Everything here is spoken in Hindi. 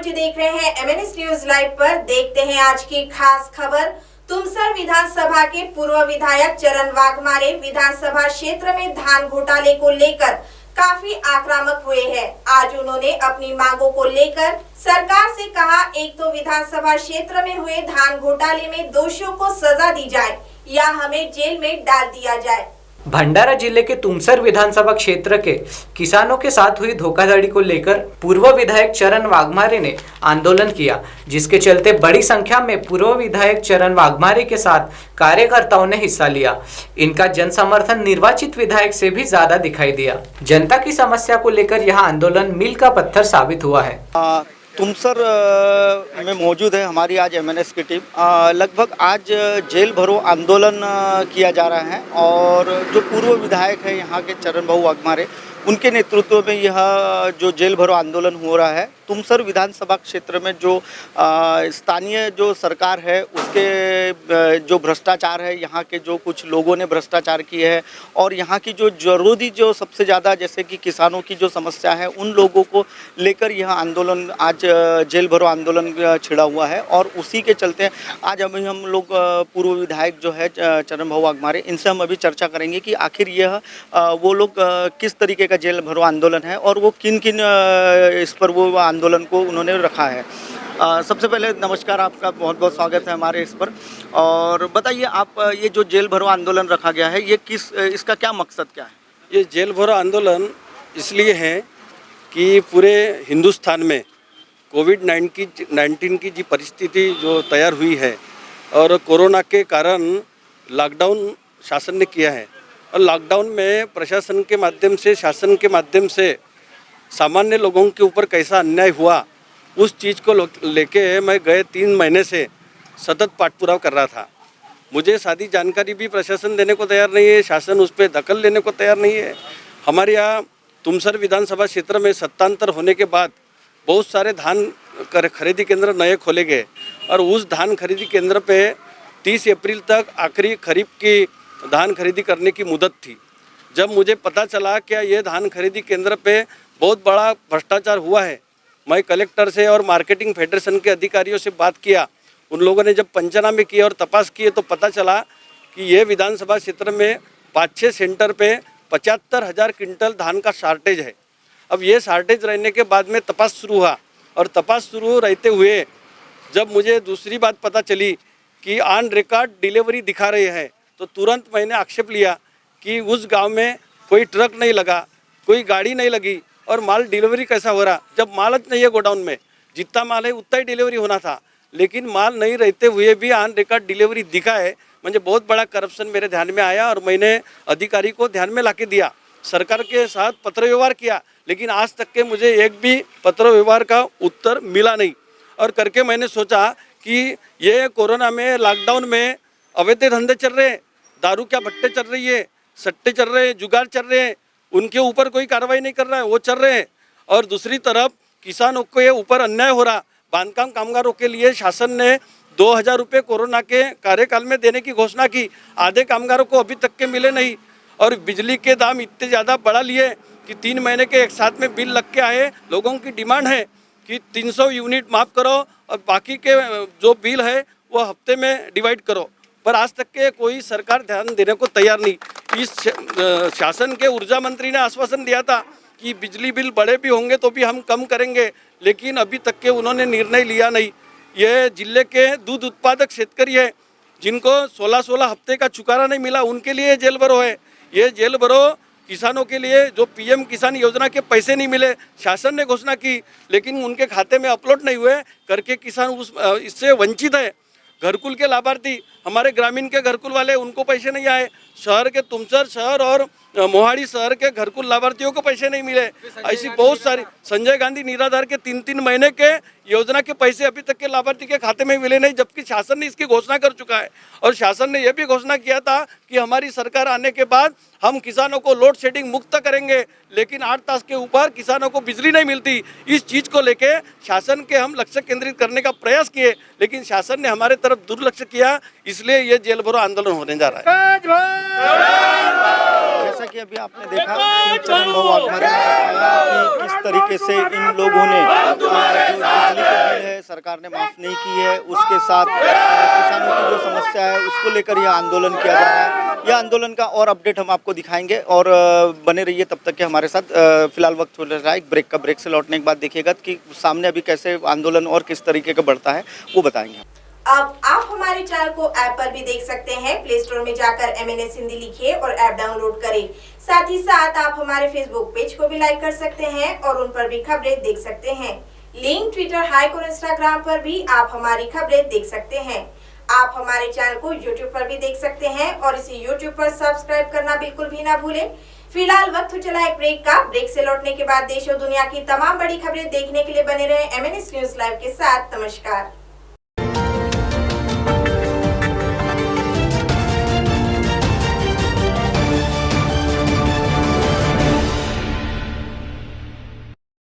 कुछ देख रहे हैं एमएनएस न्यूज लाइव पर। देखते हैं आज की खास खबर। तुमसर विधानसभा के पूर्व विधायक चरण वाघमारे विधानसभा क्षेत्र में धान घोटाले को लेकर काफी आक्रामक हुए हैं। आज उन्होंने अपनी मांगों को लेकर सरकार से कहा, एक तो विधानसभा क्षेत्र में हुए धान घोटाले में दोषियों को सजा दी जाए या हमें जेल में डाल दिया जाए। भंडारा जिले के तुमसर विधानसभा क्षेत्र के किसानों के साथ हुई धोखाधड़ी को लेकर पूर्व विधायक चरण वाघमारे ने आंदोलन किया, जिसके चलते बड़ी संख्या में पूर्व विधायक चरण वाघमारे के साथ कार्यकर्ताओं ने हिस्सा लिया। इनका जन समर्थन निर्वाचित विधायक से भी ज्यादा दिखाई दिया। जनता की समस्या को लेकर यह आंदोलन मील का पत्थर साबित हुआ है। तुमसर में मौजूद है हमारी आज एमएनएस की टीम। लगभग आज जेल भरो आंदोलन किया जा रहा है और जो पूर्व विधायक है यहाँ के चरण भाऊ वाघमारे, उनके नेतृत्व में यह जो जेल भरो आंदोलन हो रहा है। तुमसर विधानसभा क्षेत्र में जो स्थानीय जो सरकार है उसके जो भ्रष्टाचार है, यहाँ के जो कुछ लोगों ने भ्रष्टाचार किए हैं और यहाँ की जो जरूरी जो सबसे ज़्यादा जैसे कि किसानों की जो समस्या है उन लोगों को लेकर यह आंदोलन आज जेल भरो आंदोलन छिड़ा हुआ है। और उसी के चलते आज अभी हम लोग पूर्व विधायक जो है चरण भाऊ वाघमारे, इनसे हम अभी चर्चा करेंगे कि आखिर यह वो लोग किस तरीके का जेल भरो आंदोलन है और वो किन किन इस पर वो आंदोलन को उन्होंने रखा है। सबसे पहले नमस्कार, आपका बहुत बहुत स्वागत है हमारे इस पर। और बताइए आप, ये जो जेल भरो आंदोलन रखा गया है, ये इसका क्या मकसद क्या है? ये जेल भरो आंदोलन इसलिए है कि पूरे हिंदुस्तान में कोविड-19 की जी परिस्थिति जो तैयार हुई है और कोरोना के कारण लॉकडाउन शासन ने किया है और लॉकडाउन में प्रशासन के माध्यम से, शासन के माध्यम से सामान्य लोगों के ऊपर कैसा अन्याय हुआ, उस चीज़ को लेके मैं गए 3 महीने से सतत पाठपुराव कर रहा था। मुझे सारी जानकारी भी प्रशासन देने को तैयार नहीं है, शासन उस पर दखल लेने को तैयार नहीं है। हमारे यहाँ तुमसर विधानसभा क्षेत्र में सत्तांतर होने के बाद बहुत सारे धान खरीदी केंद्र नए खोले गए और उस धान खरीदी केंद्र पे 30 अप्रैल तक आखिरी खरीफ की धान खरीदी करने की मुदत थी। जब मुझे पता चला कि ये धान खरीदी केंद्र पे बहुत बड़ा भ्रष्टाचार हुआ है, मैं कलेक्टर से और मार्केटिंग फेडरेशन के अधिकारियों से बात किया। उन लोगों ने जब पंचनामे किए और तपास किए तो पता चला कि ये विधानसभा क्षेत्र में 5-6 सेंटर पे 75,000 क्विंटल धान का शार्टेज है। अब ये शार्टेज रहने के बाद में तपास शुरू हुआ और तपास शुरू रहते हुए जब मुझे दूसरी बात पता चली कि ऑन रिकॉर्ड डिलीवरी दिखा रहे हैं, तो तुरंत मैंने आक्षेप लिया कि उस गांव में कोई ट्रक नहीं लगा, कोई गाड़ी नहीं लगी और माल डिलीवरी कैसा हो रहा, जब माल नहीं है गोडाउन में, जितना माल है उतना ही डिलीवरी होना था, लेकिन माल नहीं रहते हुए भी ऑन रिकॉर्ड डिलीवरी दिखा है। मुझे बहुत बड़ा करप्शन मेरे ध्यान में आया और मैंने अधिकारी को ध्यान में लाके दिया, सरकार के साथ पत्र व्यवहार किया, लेकिन आज तक के मुझे एक भी पत्र व्यवहार का उत्तर मिला नहीं। और करके मैंने सोचा कि ये कोरोना में, लॉकडाउन में अवैध धंधे चल रहे हैं, दारू क्या भट्टे चल रही है, सट्टे चल रहे हैं, जुगाड़ चल रहे हैं, उनके ऊपर कोई कार्रवाई नहीं कर रहा है, वो चल रहे हैं। और दूसरी तरफ किसानों के ऊपर अन्याय हो रहा। बांधकाम कामगारों के लिए शासन ने 2,000 रुपये कोरोना के कार्यकाल में देने की घोषणा की, आधे कामगारों को अभी तक के मिले नहीं। और बिजली के दाम इतने ज़्यादा बढ़ा लिए कि 3 महीने के एक साथ में बिल लग के आए। लोगों की डिमांड है कि 300 यूनिट माफ़ करो और बाकी के जो बिल है वो हफ्ते में डिवाइड करो, पर आज तक के कोई सरकार ध्यान देने को तैयार नहीं। इस शासन के ऊर्जा मंत्री ने आश्वासन दिया था कि बिजली बिल बड़े भी होंगे तो भी हम कम करेंगे, लेकिन अभी तक के उन्होंने निर्णय लिया नहीं। ये जिले के दूध उत्पादक शेतकरी है जिनको 16-16 हफ्ते का चुकारा नहीं मिला, उनके लिए जेल भरो है। ये जेल भरो किसानों के लिए जो पीएम किसान योजना के पैसे नहीं मिले, शासन ने घोषणा की लेकिन उनके खाते में अपलोड नहीं हुए, करके किसान इससे वंचित है। घरकुल के लाभार्थी, हमारे ग्रामीण के घरकुल वाले, उनको पैसे नहीं आए। शहर के तुमसर शहर और मोहाड़ी शहर के घरकुल लाभार्थियों को पैसे नहीं मिले। ऐसी बहुत सारी, संजय गांधी निराधार के 3-3 महीने के योजना के पैसे अभी तक के लाभार्थी के खाते में मिले नहीं, जबकि शासन ने इसकी घोषणा कर चुका है। और शासन ने यह भी घोषणा किया था कि हमारी सरकार आने के बाद हम किसानों को लोड शेडिंग मुक्त करेंगे, लेकिन 8 तास के ऊपर किसानों को बिजली नहीं मिलती। इस चीज़ को लेके शासन के हम लक्ष्य केंद्रित करने का प्रयास किए, लेकिन शासन ने हमारे तरफ दुर्लक्ष्य किया, इसलिए ये जेल भरो आंदोलन होने जा रहा है। जैसा कि अभी आपने देखा कि चरण भाऊ वाघमारे ने बताया कि किस तरीके से इन लोगों ने जो बिजली का बिल है सरकार ने माफ नहीं की है, उसके साथ किसानों की जो समस्या है उसको लेकर यह आंदोलन किया जा रहा है। यह आंदोलन का और अपडेट हम आपको दिखाएंगे और बने रहिए तब तक के हमारे साथ। फिलहाल वक्त हो रहा है एक ब्रेक का। ब्रेक से लौटने के बाद देखिएगा कि सामने अभी कैसे आंदोलन और किस तरीके का बढ़ता है वो बताएंगे। अब आप हमारे चैनल को ऐप पर भी देख सकते हैं। प्ले स्टोर में जाकर MNS हिंदी लिखिए और ऐप डाउनलोड करें। साथ ही साथ आप हमारे फेसबुक पेज को भी लाइक कर सकते हैं और उन पर भी खबरें देख सकते हैं। लिंक ट्विटर, हाइक और इंस्टाग्राम पर भी आप हमारी खबरें देख सकते हैं। आप हमारे चैनल को यूट्यूब पर भी देख सकते हैं और इसे यूट्यूब पर सब्सक्राइब करना बिल्कुल भी ना भूलें। फिलहाल वक्त हो चला एक ब्रेक का। ब्रेक से लौटने के बाद देश और दुनिया की तमाम बड़ी खबरें देखने के लिए बने रहे MNS न्यूज लाइव के साथ। नमस्कार।